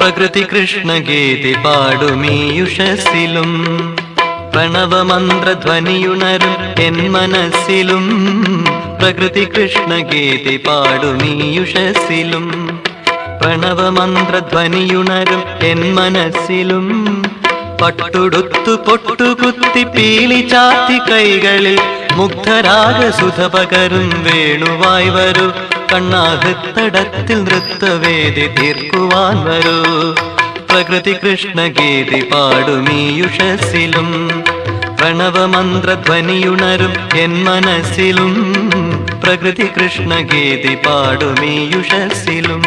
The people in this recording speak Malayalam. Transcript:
പ്രകൃതി കൃഷ്ണഗീതി പാടുമീയുഷസ്സിലും പ്രണവമന്ത്രധ്വനിയുണരും എൻ മനസ്സിലും പ്രകൃതി കൃഷ്ണഗീതി പാടുമീയുഷസ്സിലും പ്രണവമന്ത്രധ്വനിയുണരും എൻ മനസ്സിലും പട്ടുടുത്തു പൊട്ടുകുത്തി പീലി ചാത്തി കൈകളിൽ മുഗ്ധരാഗസുധ പകരും വേണുവായി വരൂ കണ്ണാഹൃത്തടത്തിൽ നൃത്തവേദി തീർക്കുവാൻ വരൂ പ്രകൃതി കൃഷ്ണഗീതി പാടുമീയുഷസ്സിലും പ്രണവമന്ത്രധ്വനിയുണരും എൻ മനസ്സിലും പ്രകൃതി കൃഷ്ണഗീതി പാടുമീയുഷസ്സിലും